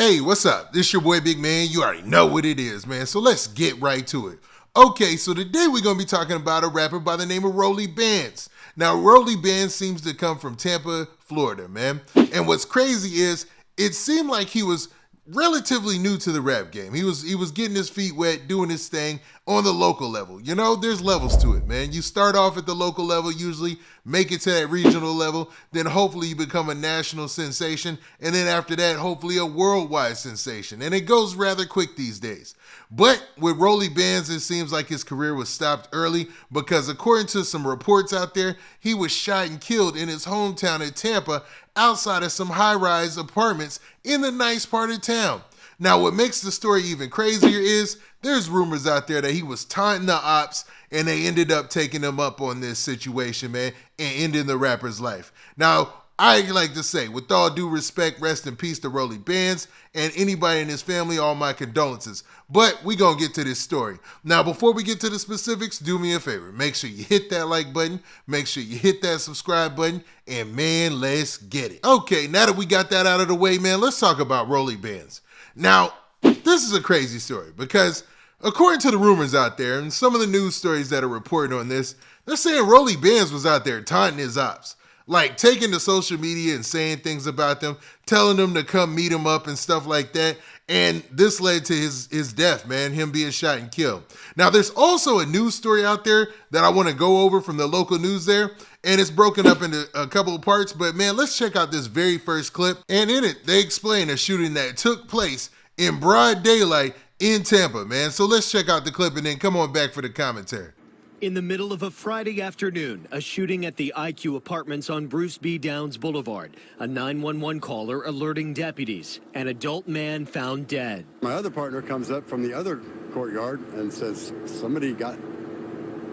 Hey, what's up? This your boy Big Man. You already know what it is, man. So let's get right to it. Okay, so today we're going to be talking about a rapper by the name of Rollie Bands. Now, Rollie Bands seems to come from Tampa, Florida, man. And what's crazy is it seemed like he was relatively new to the rap game. He was getting his feet wet, doing his thing on the local level. You know, there's levels to it, man. You start off at the local level, usually make it to that regional level, then hopefully you become a national sensation, and then after that, hopefully a worldwide sensation. And it goes rather quick these days. But with Rollie Bands, it seems like his career was stopped early because according to some reports out there, he was shot and killed in his hometown of Tampa outside of some high-rise apartments in the nice part of town. Now, what makes the story even crazier is there's rumors out there that he was taunting the ops and they ended up taking him up on this situation, man, and ending the rapper's life. Now, I like to say, with all due respect, rest in peace to Rollie Bands and anybody in his family, all my condolences. But we gonna get to this story. Now, before we get to the specifics, do me a favor. Make sure you hit that like button, make sure you hit that subscribe button, and man, let's get it. Okay, now that we got that out of the way, man, let's talk about Rollie Bands. Now, this is a crazy story because according to the rumors out there and some of the news stories that are reporting on this, they're saying Rollie Bands was out there taunting his ops. Like taking to social media and saying things about them, telling them to come meet him up and stuff like that. And this led to his death, man, him being shot and killed. Now, there's also a news story out there that I want to go over from the local news there. And it's broken up into a couple of parts. But, man, let's check out this very first clip. And in it, they explain a shooting that took place in broad daylight in Tampa, man. So let's check out the clip and then come on back for the commentary. In the middle of a Friday afternoon, a shooting at the IQ Apartments on Bruce B. Downs Boulevard. A 911 caller alerting deputies. An adult man found dead. My other partner comes up from the other courtyard and says, somebody got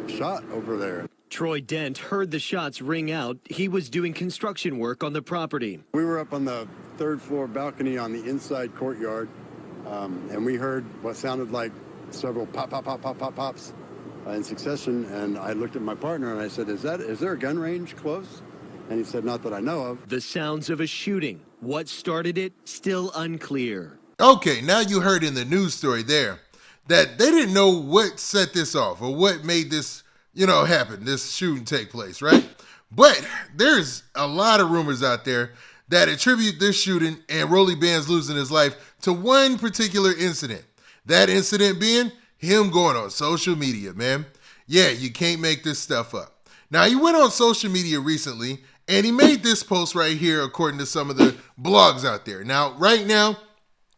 shot over there. Troy Dent heard the shots ring out. He was doing construction work on the property. We were up on the third floor balcony on the inside courtyard, and we heard what sounded like several pops. In succession, and I looked at my partner and I said, is there a gun range close? And he said, not that I know of. The sounds of a shooting. What started it? Still unclear. Okay, now you heard in the news story there that they didn't know what set this off or what made this, happen, this shooting take place, right? But there's a lot of rumors out there that attribute this shooting and Rollie Bands losing his life to one particular incident. That incident being him going on social media, man. Yeah, you can't make this stuff up. Now, he went on social media recently, and he made this post right here, according to some of the blogs out there. Now, right now,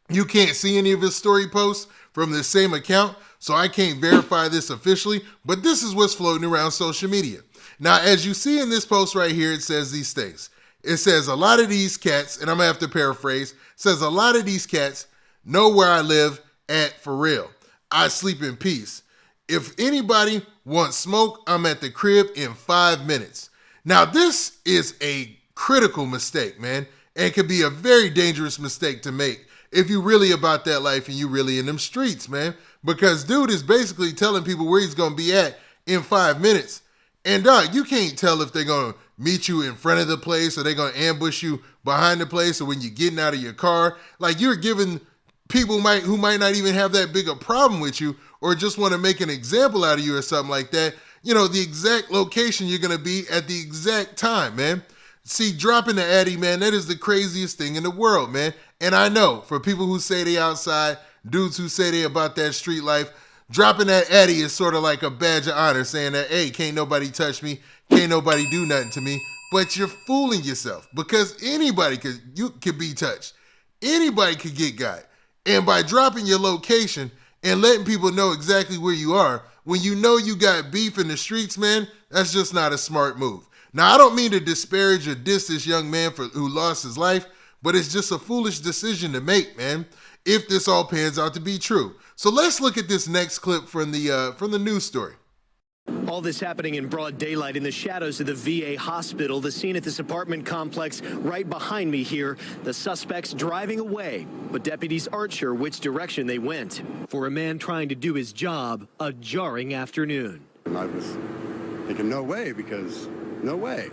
you can't see any of his story posts from the same account, so I can't verify this officially, but this is what's floating around social media. Now, as you see in this post right here, it says these things. It says, a lot of these cats, and I'm going to have to paraphrase, says, a lot of these cats know where I live at for real. I sleep in peace. If anybody wants smoke, I'm at the crib in 5 minutes. Now, this is a critical mistake, man, and could be a very dangerous mistake to make if you really about that life and you really in them streets, man, because dude is basically telling people where he's going to be at in 5 minutes. And dog, you can't tell if they're going to meet you in front of the place or they're going to ambush you behind the place or when you're getting out of your car. Like, you're giving people who might not even have that big a problem with you or just want to make an example out of you or something like that, the exact location you're going to be at the exact time, man. See, dropping the Addy, man, that is the craziest thing in the world, man. And I know for people who say they outside, dudes who say they about that street life, dropping that Addy is sort of like a badge of honor saying that, hey, can't nobody touch me, can't nobody do nothing to me. But you're fooling yourself because anybody could be touched. Anybody could get got. And by dropping your location and letting people know exactly where you are, when you know you got beef in the streets, man, that's just not a smart move. Now, I don't mean to disparage or diss this young man who lost his life, but it's just a foolish decision to make, man, if this all pans out to be true. So let's look at this next clip from the news story. All this happening in broad daylight in the shadows of the VA hospital. The scene at this apartment complex right behind me here. The suspects driving away, but deputies aren't sure which direction they went. For a man trying to do his job, a jarring afternoon. And I was thinking, no way, because no way.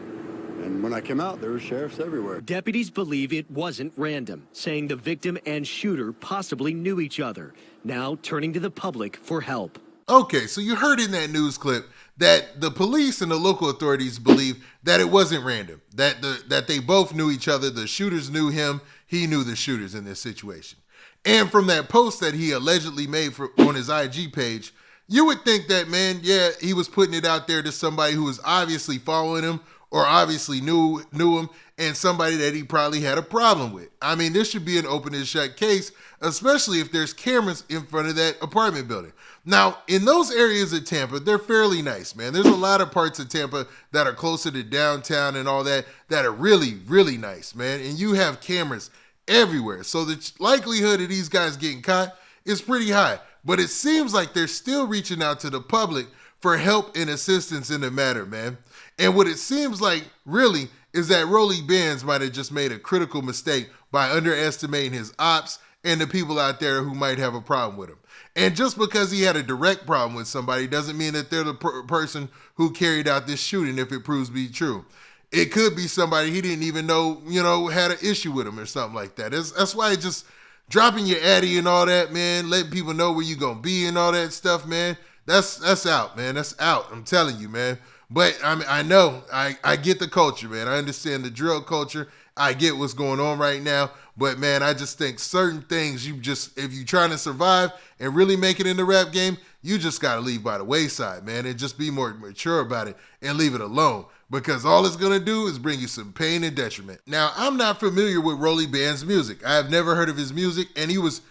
And when I came out, there were sheriffs everywhere. Deputies believe it wasn't random, saying the victim and shooter possibly knew each other, now turning to the public for help. Okay, so you heard in that news clip that the police and the local authorities believe that it wasn't random, that they both knew each other. The shooters knew him, he knew the shooters in this situation. And from that post that he allegedly made on his IG page, you would think that, man, yeah, he was putting it out there to somebody who was obviously following him or obviously knew him, and somebody that he probably had a problem with. I mean, this should be an open and shut case, especially if there's cameras in front of that apartment building. Now, in those areas of Tampa, they're fairly nice, man. There's a lot of parts of Tampa that are closer to downtown and all that are really, really nice, man. And you have cameras everywhere. So the likelihood of these guys getting caught is pretty high. But it seems like they're still reaching out to the public for help and assistance in the matter, man. And what it seems like, really, is that Rollie might have just made a critical mistake by underestimating his ops and the people out there who might have a problem with him. And just because he had a direct problem with somebody doesn't mean that they're the person who carried out this shooting if it proves to be true. It could be somebody he didn't even know, had an issue with him or something like that. That's why just dropping your addy and all that, man, letting people know where you're going to be and all that stuff, man, that's out, man. That's out. I'm telling you, man. But I know, I get the culture, man. I understand the drill culture. I get what's going on right now. But, man, I just think certain things if you're trying to survive and really make it in the rap game, you just got to leave by the wayside, man, and just be more mature about it and leave it alone. Because all it's going to do is bring you some pain and detriment. Now, I'm not familiar with Rollie Band's music. I have never heard of his music. And he was,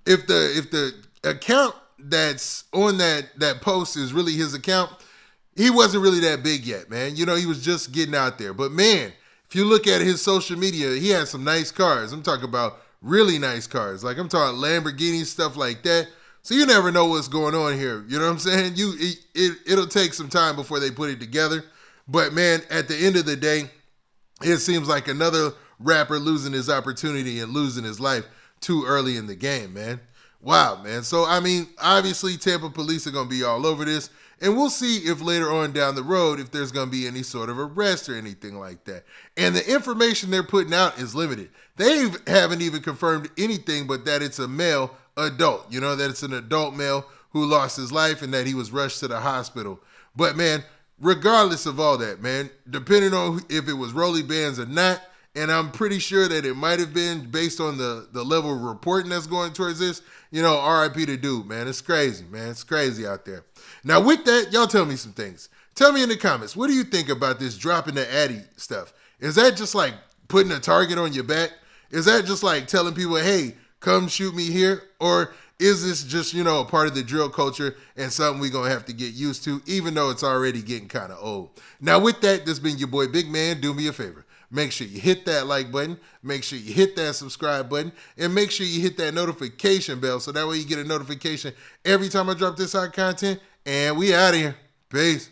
if the account that's on that post is really his account, he wasn't really that big yet, man. He was just getting out there. But, man, if you look at his social media, he has some nice cars. I'm talking about really nice cars. Like, I'm talking Lamborghinis, stuff like that. So you never know what's going on here. You know what I'm saying? It'll take some time before they put it together. But, man, at the end of the day, it seems like another rapper losing his opportunity and losing his life too early in the game, man. Wow, man. So, I mean, obviously Tampa police are going to be all over this. And we'll see if later on down the road, if there's going to be any sort of arrest or anything like that. And the information they're putting out is limited. They haven't even confirmed anything but that it's a male adult, that it's an adult male who lost his life and that he was rushed to the hospital. But, man, regardless of all that, man, depending on if it was Rollie Bands or not, and I'm pretty sure that it might have been based on the level of reporting that's going towards this, RIP to dude, man. It's crazy, man. It's crazy out there. Now, with that, y'all tell me some things. Tell me in the comments, what do you think about this dropping the addy stuff? Is that just like putting a target on your back? Is that just like telling people, hey, come shoot me here? Or is this just, a part of the drill culture and something we're going to have to get used to, even though it's already getting kind of old? Now, with that, this has been your boy, Big Man. Do me a favor. Make sure you hit that like button, make sure you hit that subscribe button, and make sure you hit that notification bell so that way you get a notification every time I drop this out content. And we out of here. Peace.